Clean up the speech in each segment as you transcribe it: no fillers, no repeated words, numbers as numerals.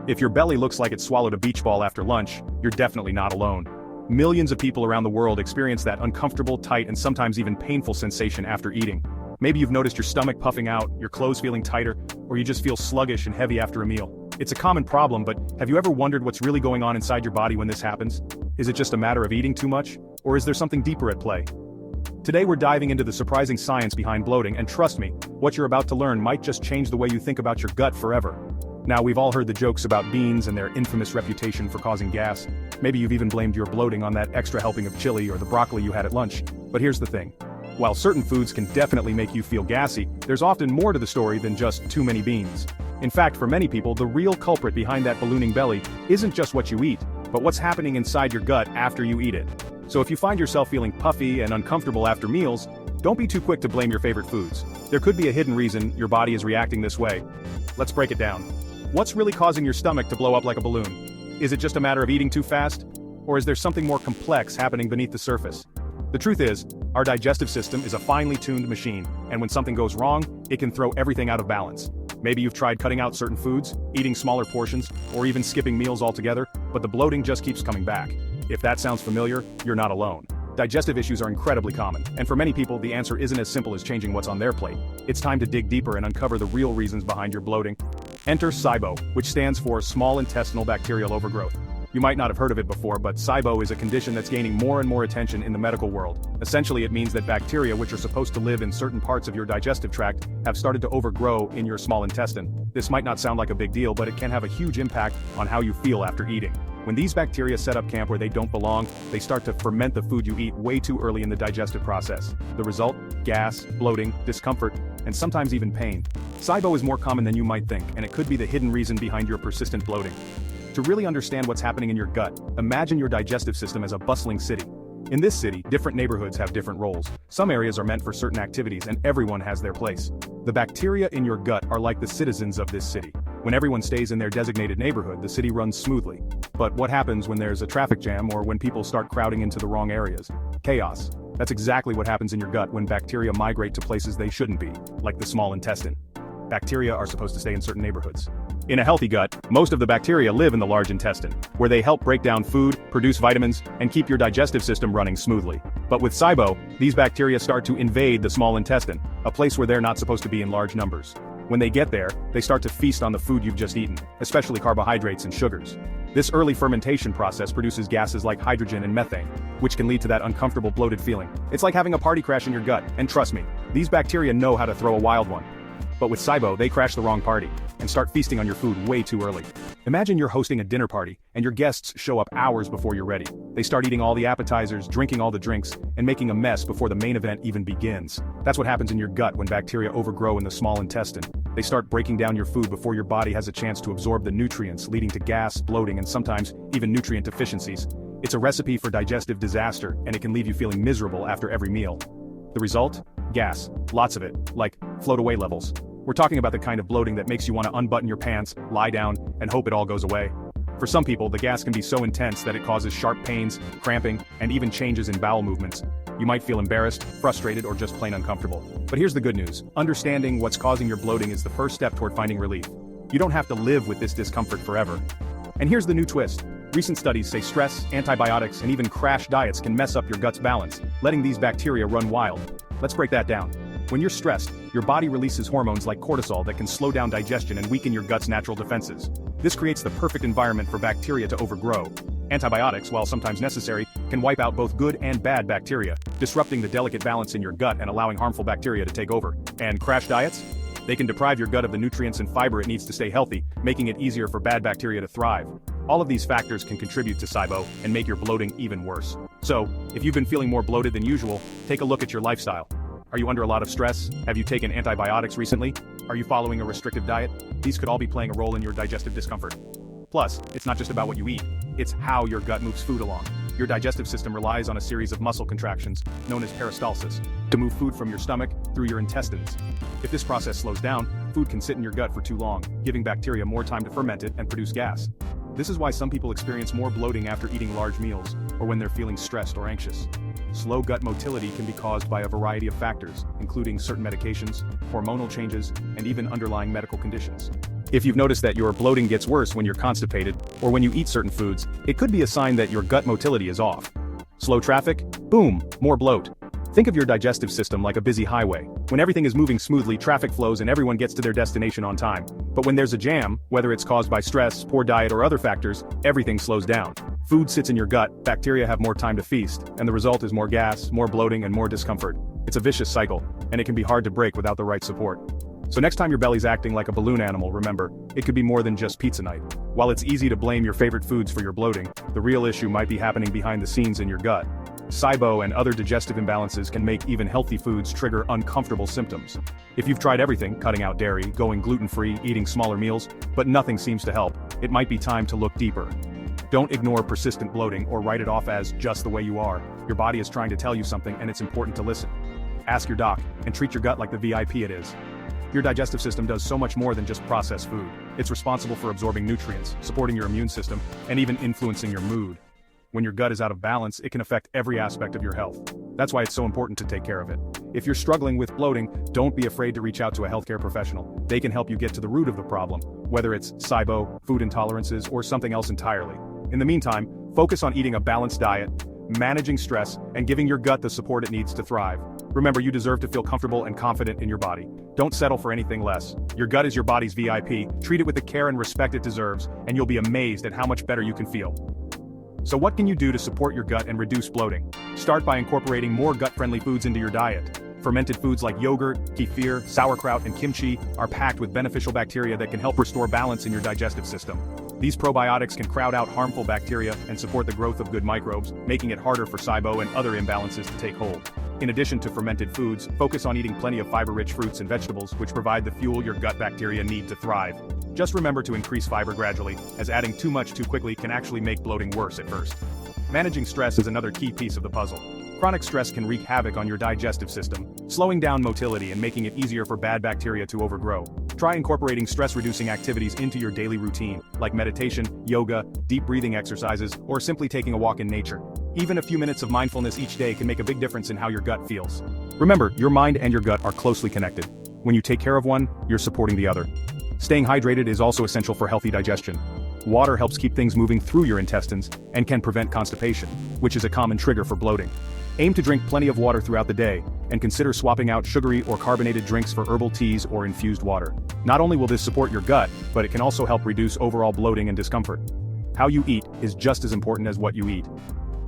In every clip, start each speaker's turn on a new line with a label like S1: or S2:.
S1: If your belly looks like it swallowed a beach ball after lunch, you're definitely not alone. Millions of people around the world experience that uncomfortable, tight, and sometimes even painful sensation after eating. Maybe you've noticed your stomach puffing out, your clothes feeling tighter, or you just feel sluggish and heavy after a meal. It's a common problem, but have you ever wondered what's really going on inside your body when this happens? Is it just a matter of eating too much? Or is there something deeper at play? Today we're diving into the surprising science behind bloating, and trust me, what you're about to learn might just change the way you think about your gut forever. Now, we've all heard the jokes about beans and their infamous reputation for causing gas. Maybe you've even blamed your bloating on that extra helping of chili or the broccoli you had at lunch. But here's the thing. While certain foods can definitely make you feel gassy, there's often more to the story than just too many beans. In fact, for many people, the real culprit behind that ballooning belly isn't just what you eat, but what's happening inside your gut after you eat it. So if you find yourself feeling puffy and uncomfortable after meals, don't be too quick to blame your favorite foods. There could be a hidden reason your body is reacting this way. Let's break it down. What's really causing your stomach to blow up like a balloon? Is it just a matter of eating too fast? Or is there something more complex happening beneath the surface? The truth is, our digestive system is a finely tuned machine, and when something goes wrong, it can throw everything out of balance. Maybe you've tried cutting out certain foods, eating smaller portions, or even skipping meals altogether, but the bloating just keeps coming back. If that sounds familiar, you're not alone. Digestive issues are incredibly common, and for many people the answer isn't as simple as changing what's on their plate. It's time to dig deeper and uncover the real reasons behind your bloating. Enter SIBO, which stands for Small Intestinal Bacterial Overgrowth. You might not have heard of it before, but SIBO is a condition that's gaining more and more attention in the medical world. Essentially, it means that bacteria which are supposed to live in certain parts of your digestive tract have started to overgrow in your small intestine. This might not sound like a big deal, but it can have a huge impact on how you feel after eating. When these bacteria set up camp where they don't belong, they start to ferment the food you eat way too early in the digestive process. The result? Gas, bloating, discomfort, and sometimes even pain. SIBO is more common than you might think, and it could be the hidden reason behind your persistent bloating. To really understand what's happening in your gut, imagine your digestive system as a bustling city. In this city, different neighborhoods have different roles. Some areas are meant for certain activities, and everyone has their place. The bacteria in your gut are like the citizens of this city. When everyone stays in their designated neighborhood, the city runs smoothly. But what happens when there's a traffic jam or when people start crowding into the wrong areas? Chaos. That's exactly what happens in your gut when bacteria migrate to places they shouldn't be, like the small intestine. Bacteria are supposed to stay in certain neighborhoods. In a healthy gut, most of the bacteria live in the large intestine, where they help break down food, produce vitamins, and keep your digestive system running smoothly. But with SIBO, these bacteria start to invade the small intestine, a place where they're not supposed to be in large numbers. When they get there, they start to feast on the food you've just eaten, especially carbohydrates and sugars. This early fermentation process produces gases like hydrogen and methane, which can lead to that uncomfortable bloated feeling. It's like having a party crash in your gut, and trust me, these bacteria know how to throw a wild one. But with SIBO, they crash the wrong party and start feasting on your food way too early. Imagine you're hosting a dinner party, and your guests show up hours before you're ready. They start eating all the appetizers, drinking all the drinks, and making a mess before the main event even begins. That's what happens in your gut when bacteria overgrow in the small intestine. They start breaking down your food before your body has a chance to absorb the nutrients, leading to gas, bloating, and sometimes even nutrient deficiencies. It's a recipe for digestive disaster, and it can leave you feeling miserable after every meal. The result? Gas. Lots of it, like float-away levels. We're talking about the kind of bloating that makes you want to unbutton your pants, lie down, and hope it all goes away. For some people, the gas can be so intense that it causes sharp pains, cramping, and even changes in bowel movements. You might feel embarrassed, frustrated, or just plain uncomfortable. But here's the good news. Understanding what's causing your bloating is the first step toward finding relief. You don't have to live with this discomfort forever. And here's the new twist. Recent studies say stress, antibiotics, and even crash diets can mess up your gut's balance, letting these bacteria run wild. Let's break that down. When you're stressed, your body releases hormones like cortisol that can slow down digestion and weaken your gut's natural defenses. This creates the perfect environment for bacteria to overgrow. Antibiotics, while sometimes necessary, can wipe out both good and bad bacteria, disrupting the delicate balance in your gut and allowing harmful bacteria to take over. And crash diets? They can deprive your gut of the nutrients and fiber it needs to stay healthy, making it easier for bad bacteria to thrive. All of these factors can contribute to SIBO and make your bloating even worse. So, if you've been feeling more bloated than usual, take a look at your lifestyle. Are you under a lot of stress? Have you taken antibiotics recently? Are you following a restrictive diet? These could all be playing a role in your digestive discomfort. Plus, it's not just about what you eat, it's how your gut moves food along. Your digestive system relies on a series of muscle contractions, known as peristalsis, to move food from your stomach through your intestines. If this process slows down, food can sit in your gut for too long, giving bacteria more time to ferment it and produce gas. This is why some people experience more bloating after eating large meals, or when they're feeling stressed or anxious. Slow gut motility can be caused by a variety of factors, including certain medications, hormonal changes, and even underlying medical conditions. If you've noticed that your bloating gets worse when you're constipated, or when you eat certain foods, it could be a sign that your gut motility is off. Slow traffic? Boom, more bloat. Think of your digestive system like a busy highway. When everything is moving smoothly, traffic flows and everyone gets to their destination on time. But when there's a jam, whether it's caused by stress, poor diet, or other factors, everything slows down. Food sits in your gut, bacteria have more time to feast, and the result is more gas, more bloating, and more discomfort. It's a vicious cycle, and it can be hard to break without the right support. So next time your belly's acting like a balloon animal, remember, it could be more than just pizza night. While it's easy to blame your favorite foods for your bloating, the real issue might be happening behind the scenes in your gut. SIBO and other digestive imbalances can make even healthy foods trigger uncomfortable symptoms. If you've tried everything, cutting out dairy, going gluten-free, eating smaller meals, but nothing seems to help, it might be time to look deeper. Don't ignore persistent bloating or write it off as just the way you are. Your body is trying to tell you something, and it's important to listen. Ask your doc, and treat your gut like the VIP it is. Your digestive system does so much more than just process food. It's responsible for absorbing nutrients, supporting your immune system, and even influencing your mood. When your gut is out of balance, it can affect every aspect of your health. That's why it's so important to take care of it. If you're struggling with bloating, don't be afraid to reach out to a healthcare professional. They can help you get to the root of the problem, whether it's SIBO, food intolerances, or something else entirely. In the meantime, focus on eating a balanced diet, managing stress, and giving your gut the support it needs to thrive. Remember, you deserve to feel comfortable and confident in your body. Don't settle for anything less. Your gut is your body's VIP. Treat it with the care and respect it deserves, and you'll be amazed at how much better you can feel. So what can you do to support your gut and reduce bloating? Start by incorporating more gut-friendly foods into your diet. Fermented foods like yogurt, kefir, sauerkraut, and kimchi are packed with beneficial bacteria that can help restore balance in your digestive system. These probiotics can crowd out harmful bacteria and support the growth of good microbes, making it harder for SIBO and other imbalances to take hold. In addition to fermented foods, focus on eating plenty of fiber-rich fruits and vegetables, which provide the fuel your gut bacteria need to thrive. Just remember to increase fiber gradually, as adding too much too quickly can actually make bloating worse at first. Managing stress is another key piece of the puzzle. Chronic stress can wreak havoc on your digestive system, slowing down motility and making it easier for bad bacteria to overgrow. Try incorporating stress-reducing activities into your daily routine, like meditation, yoga, deep breathing exercises, or simply taking a walk in nature. Even a few minutes of mindfulness each day can make a big difference in how your gut feels. Remember, your mind and your gut are closely connected. When you take care of one, you're supporting the other. Staying hydrated is also essential for healthy digestion. Water helps keep things moving through your intestines and can prevent constipation, which is a common trigger for bloating. Aim to drink plenty of water throughout the day, and consider swapping out sugary or carbonated drinks for herbal teas or infused water. Not only will this support your gut, but it can also help reduce overall bloating and discomfort. How you eat is just as important as what you eat.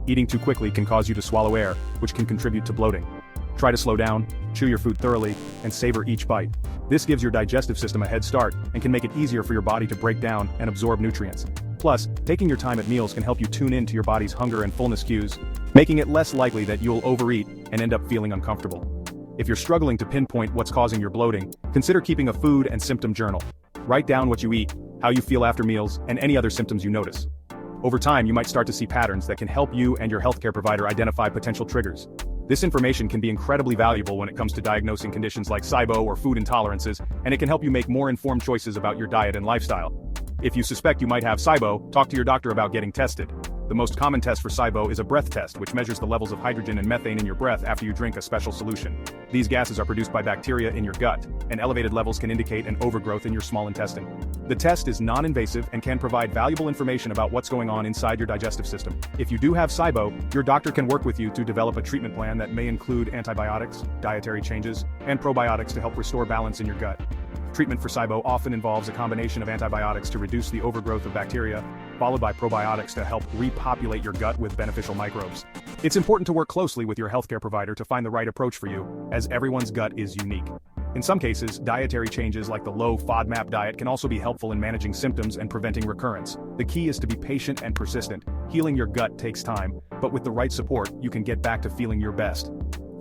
S1: Eating too quickly can cause you to swallow air, which can contribute to bloating. Try to slow down, chew your food thoroughly, and savor each bite. This gives your digestive system a head start and can make it easier for your body to break down and absorb nutrients. Plus, taking your time at meals can help you tune in to your body's hunger and fullness cues, making it less likely that you'll overeat and end up feeling uncomfortable. If you're struggling to pinpoint what's causing your bloating, consider keeping a food and symptom journal. Write down what you eat, how you feel after meals, and any other symptoms you notice. Over time, you might start to see patterns that can help you and your healthcare provider identify potential triggers. This information can be incredibly valuable when it comes to diagnosing conditions like SIBO or food intolerances, and it can help you make more informed choices about your diet and lifestyle. If you suspect you might have SIBO, talk to your doctor about getting tested. The most common test for SIBO is a breath test, which measures the levels of hydrogen and methane in your breath after you drink a special solution. These gases are produced by bacteria in your gut, and elevated levels can indicate an overgrowth in your small intestine. The test is non-invasive and can provide valuable information about what's going on inside your digestive system. If you do have SIBO, your doctor can work with you to develop a treatment plan that may include antibiotics, dietary changes, and probiotics to help restore balance in your gut. Treatment for SIBO often involves a combination of antibiotics to reduce the overgrowth of bacteria, followed by probiotics to help repopulate your gut with beneficial microbes. It's important to work closely with your healthcare provider to find the right approach for you, as everyone's gut is unique. In some cases, dietary changes like the low FODMAP diet can also be helpful in managing symptoms and preventing recurrence. The key is to be patient and persistent. Healing your gut takes time, but with the right support, you can get back to feeling your best.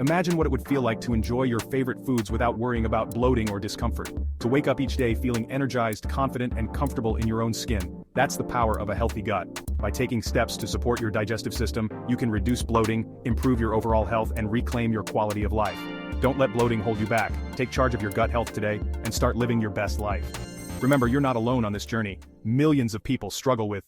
S1: Imagine what it would feel like to enjoy your favorite foods without worrying about bloating or discomfort. To wake up each day feeling energized, confident, and comfortable in your own skin. That's the power of a healthy gut. By taking steps to support your digestive system, you can reduce bloating, improve your overall health, and reclaim your quality of life. Don't let bloating hold you back. Take charge of your gut health today and start living your best life. Remember, you're not alone on this journey. Millions of people struggle with